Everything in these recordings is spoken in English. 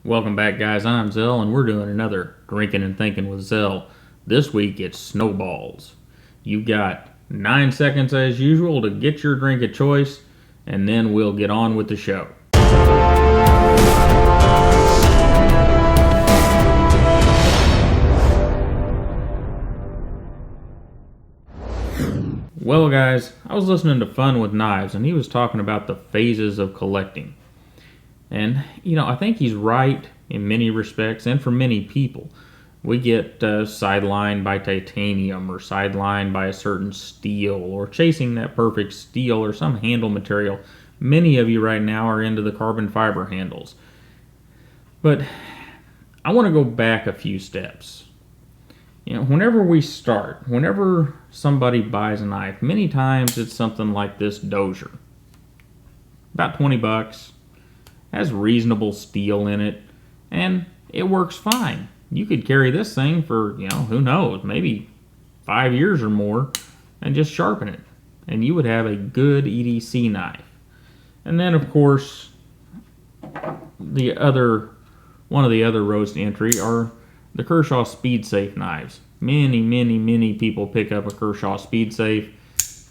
Welcome back, guys. I'm Zell, and we're doing another Drinking and Thinking with Zell. This week it's Snowballs. You've got 9 seconds as usual to get your drink of choice, and then we'll get on with the show. Well, guys, I was listening to Fun with Knives, and he was talking about the phases of collecting. And, I think he's right in many respects, and for many people. We get sidelined by titanium, or sidelined by a certain steel, or chasing that perfect steel, or some handle material. Many of you right now are into the carbon fiber handles. But I want to go back a few steps. Whenever somebody buys a knife, many times it's something like this Dozier. About 20 bucks. Has reasonable steel in it, and it works fine. You could carry this thing for, who knows, maybe 5 years or more, and just sharpen it, and you would have a good EDC knife. And then, of course, one of the other roads to entry are the Kershaw Speed Safe knives. Many people pick up a Kershaw Speed Safe.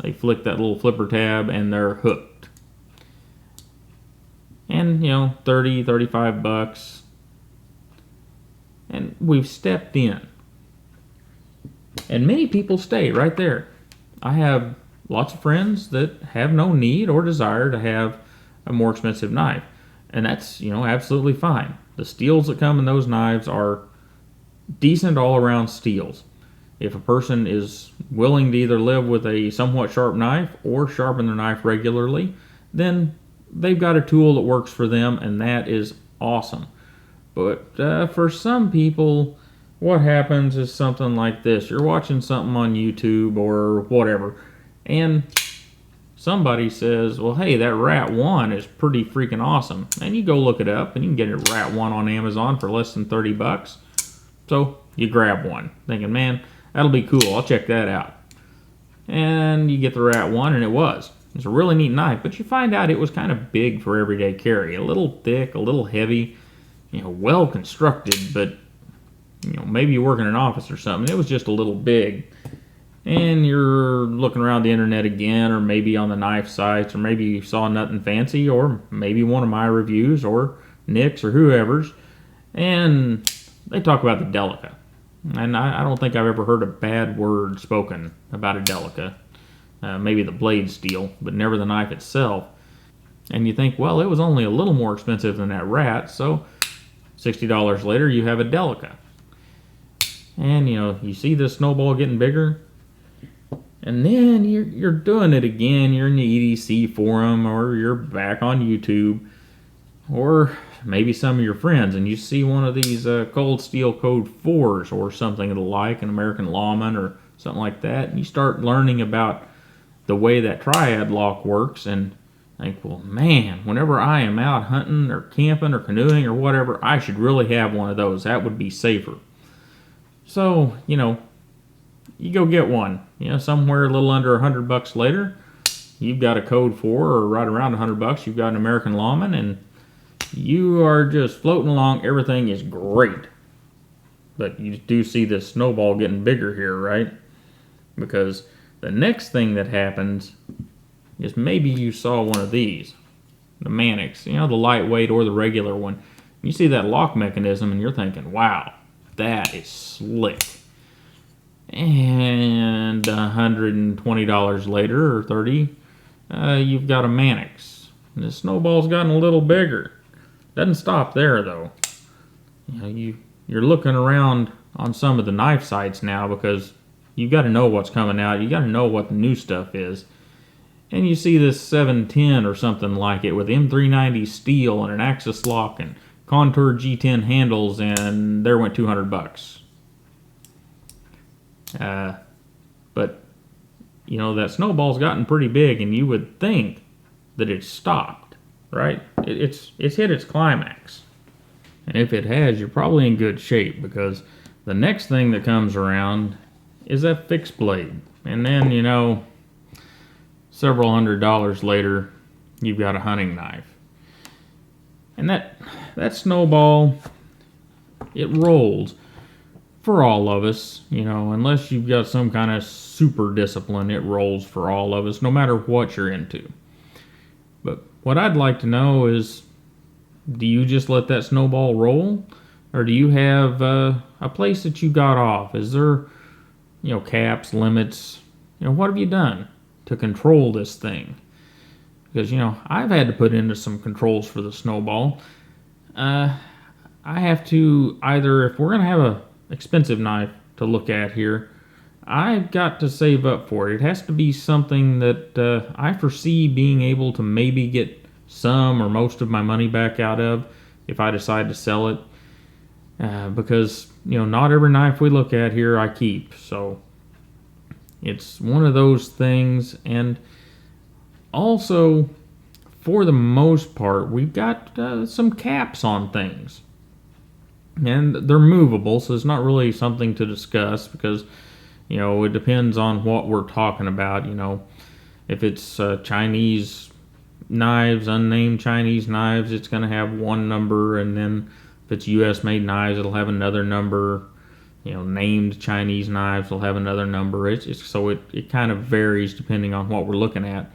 They flick that little flipper tab, and they're hooked. And, 30, 35 bucks. And we've stepped in. And many people stay right there. I have lots of friends that have no need or desire to have a more expensive knife. And that's, absolutely fine. The steels that come in those knives are decent all-around steels. If a person is willing to either live with a somewhat sharp knife or sharpen their knife regularly, then they've got a tool that works for them, and that is awesome. But for some people, what happens is something like this. You're watching something on YouTube or whatever, and somebody says, well, hey, that Rat 1 is pretty freaking awesome. And you go look it up, and you can get a Rat 1 on Amazon for less than 30 bucks. So you grab one, thinking, man, that'll be cool. I'll check that out. And you get the Rat 1, and it was. It's a really neat knife, but you find out it was kind of big for everyday carry. A little thick, a little heavy, well constructed, but, maybe you work in an office or something. It was just a little big. And you're looking around the internet again, or maybe on the knife sites, or maybe you saw nothing fancy, or maybe one of my reviews, or Nick's, or whoever's, and they talk about the Delica. And I don't think I've ever heard a bad word spoken about a Delica. Maybe the blade steel, but never the knife itself. And you think, well, it was only a little more expensive than that Rat, so $60 later you have a Delica. And you see this Snowball getting bigger, and then you're doing it again. You're in the EDC forum, or you're back on YouTube, or maybe some of your friends, and you see one of these Cold Steel Code 4s or something like an American Lawman or something like that, and you start learning about the way that triad lock works, and think, well, man, whenever I am out hunting or camping or canoeing or whatever, I should really have one of those. That would be safer. So, you go get one. Somewhere a little under $100 later, you've got a Code 4, or right around $100, you've got an American Lawman, and you are just floating along. Everything is great. But you do see this Snowball getting bigger here, right? Because the next thing that happens is maybe you saw one of these, the Mannix, the lightweight or the regular one. You see that lock mechanism, and you're thinking, wow, that is slick. And $120 later, or $30, you've got a Mannix. And the Snowball's gotten a little bigger. Doesn't stop there, though. You're looking around on some of the knife sites now, because you've got to know what's coming out. You got to know what the new stuff is. And you see this 710 or something like it with M390 steel and an Axis lock and Contour G10 handles, and there went $200. But that Snowball's gotten pretty big, and you would think that it's stopped, right? It's hit its climax. And if it has, you're probably in good shape, because the next thing that comes around is that fixed blade. And then, several $100s later, you've got a hunting knife. And that that snowball, it rolls for all of us, you know, unless you've got some kind of super discipline, it rolls for all of us, no matter what you're into. But what I'd like to know is, do you just let that snowball roll? Or do you have a place that you got off? Is there, you know, caps, limits? You know, what have you done to control this thing? Because, you know, I've had to put into some controls for the snowball. I have to either, if we're going to have a expensive knife to look at here, I've got to save up for it. It has to be something that I foresee being able to maybe get some or most of my money back out of if I decide to sell it. Because, you know, not every knife we look at here I keep. So it's one of those things. And also, for the most part, we've got some caps on things. And they're movable, so it's not really something to discuss because, you know, it depends on what we're talking about. You know, if it's Chinese knives, unnamed Chinese knives, it's going to have one number, and then if it's U.S. made knives, it'll have another number. You know, named Chinese knives will have another number. So it kind of varies depending on what we're looking at.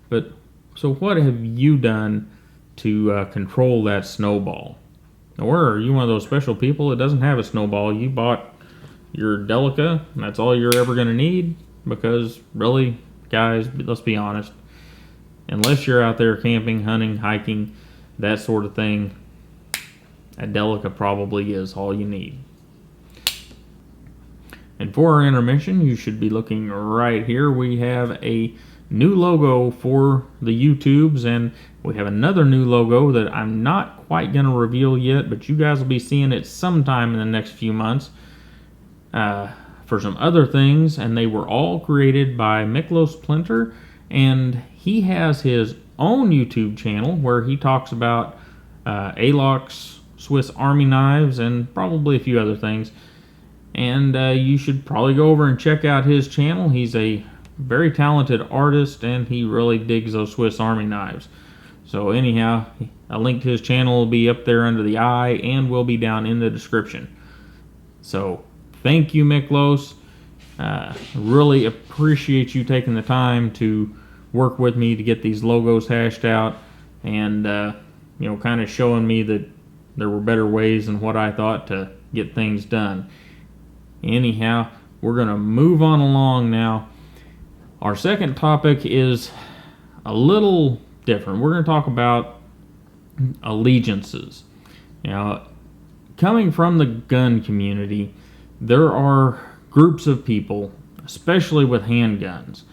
But so what have you done to control that snowball? Or are you one of those special people that doesn't have a snowball? You bought your Delica, and that's all you're ever going to need? Because really, guys, let's be honest, unless you're out there camping, hunting, hiking, that sort of thing, a Delica probably is all you need. And for our intermission, you should be looking right here. We have a new logo for the YouTubes, and we have another new logo that I'm not quite going to reveal yet, but you guys will be seeing it sometime in the next few months for some other things, and they were all created by Miklos Plinter, and he has his own YouTube channel where he talks about ALOX, Swiss Army knives, and probably a few other things. And you should probably go over and check out his channel. He's a very talented artist, and he really digs those Swiss Army knives. So anyhow, a link to his channel will be up there under the eye and will be down in the description. So thank you, Miklos. Really appreciate you taking the time to work with me to get these logos hashed out, and you know, kind of showing me that there were better ways than what I thought to get things done. Anyhow, we're going to move on along now. Our second topic is a little different. We're going to talk about allegiances. Now, coming from the gun community, there are groups of people, especially with handguns,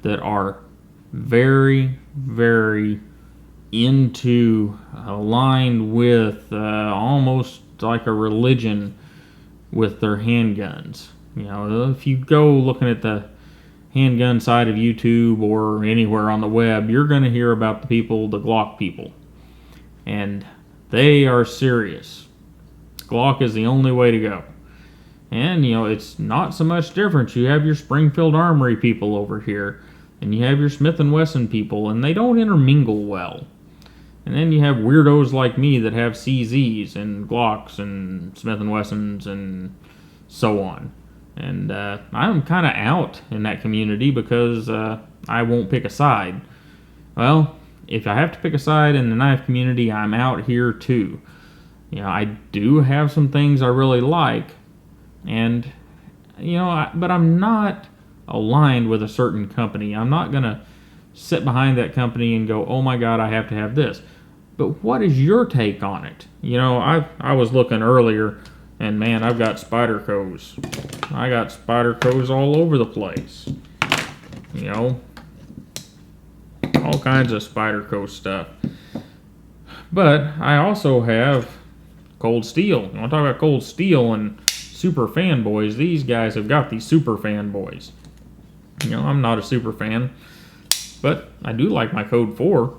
that are very, very aligned with almost like a religion with their handguns. You know, if you go looking at the handgun side of YouTube or anywhere on the web, you're going to hear about the people, the Glock people. And they are serious. Glock is the only way to go. And, you know, it's not so much different. You have your Springfield Armory people over here, and you have your Smith & Wesson people, and they don't intermingle well. And then you have weirdos like me that have CZs and Glocks and Smith & Wessons and so on. And I'm kind of out in that community because I won't pick a side. Well, if I have to pick a side in the knife community, I'm out here too. You know, I do have some things I really like, and, you know, but I'm not aligned with a certain company. I'm not going to sit behind that company and go, oh my God, I have to have this. But what is your take on it? You know, I was looking earlier, and man, I've got Spydercos. I got Spydercos all over the place. You know, all kinds of Spyderco stuff. But I also have Cold Steel. You want to talk about Cold Steel and super fanboys? These guys have got these super fanboys. You know, I'm not a super fan, but I do like my Code 4.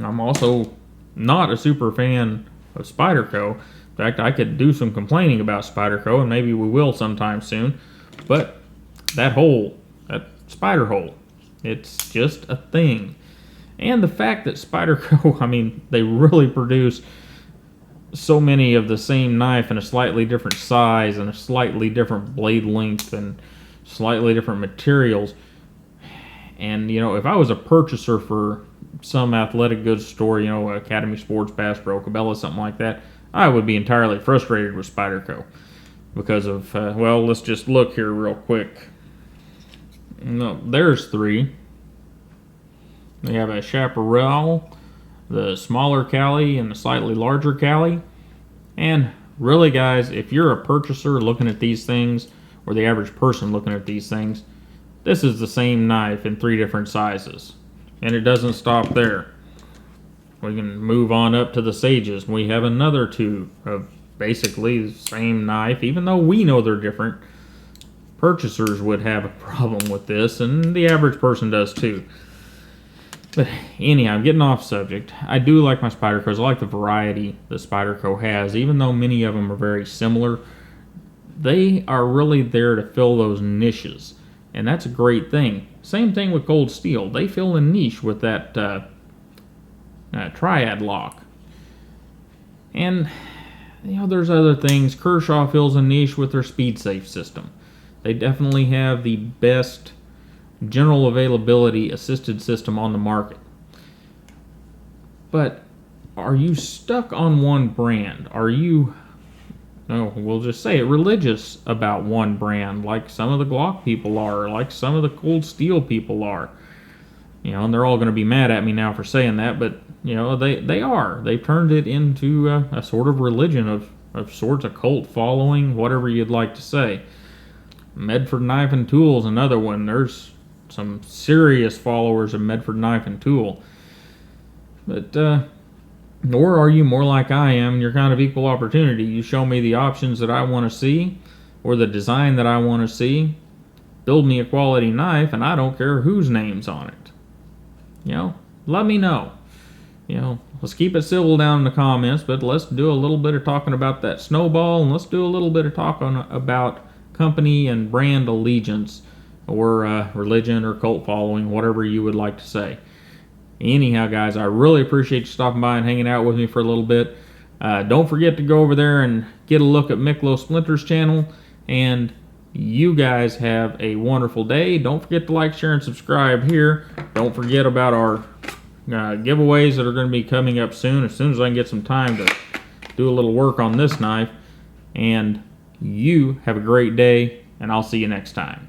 I'm also not a super fan of Spyderco. In fact, I could do some complaining about Spyderco, and maybe we will sometime soon. But that hole, that spider hole, it's just a thing. And the fact that Spyderco, I mean, they really produce so many of the same knife in a slightly different size and a slightly different blade length and slightly different materials. And, you know, if I was a purchaser for some athletic goods store, you know, Academy Sports, Bass Pro, Cabela, something like that, I would be entirely frustrated with Spyderco because of, well, let's just look here real quick. No, there's three. They have a Chaparral, the smaller Cali, and the slightly larger Cali. And really, guys, if you're a purchaser looking at these things, or the average person looking at these things, this is the same knife in 3 different sizes. And it doesn't stop there. We can move on up to the Sages. We have another 2 of basically the same knife, even though we know they're different. Purchasers would have a problem with this, and the average person does too. But anyhow, I'm getting off subject. I do like my Spydercos. I like the variety that Spyderco has. Even though many of them are very similar, they are really there to fill those niches. And that's a great thing. Same thing with Cold Steel. They fill a niche with that triad lock. And, you know, there's other things. Kershaw fills a niche with their Speed Safe system. They definitely have the best general availability assisted system on the market. But are you stuck on one brand? Are you, no, we'll just say it, religious about one brand, like some of the Glock people are, or like some of the Cold Steel people are? You know, and they're all going to be mad at me now for saying that, but, you know, they are. They've turned it into a sort of religion of sorts, a cult following, whatever you'd like to say. Medford Knife and Tool's another one. There's some serious followers of Medford Knife and Tool. But, or are you more like I am? You're kind of equal opportunity. You show me the options that I want to see, or the design that I want to see. Build me a quality knife, and I don't care whose name's on it. You know, let me know. You know, let's keep it civil down in the comments, but let's do a little bit of talking about that Snowball, and let's do a little bit of talking about company and brand allegiance, or religion or cult following, whatever you would like to say. Anyhow, guys, I really appreciate you stopping by and hanging out with me for a little bit. Don't forget to go over there and get a look at Miklo Splinter's channel, and you guys have a wonderful day. Don't forget to like, share, and subscribe here. Don't forget about our giveaways that are going to be coming up soon as I can get some time to do a little work on this knife. And you have a great day, and I'll see you next time.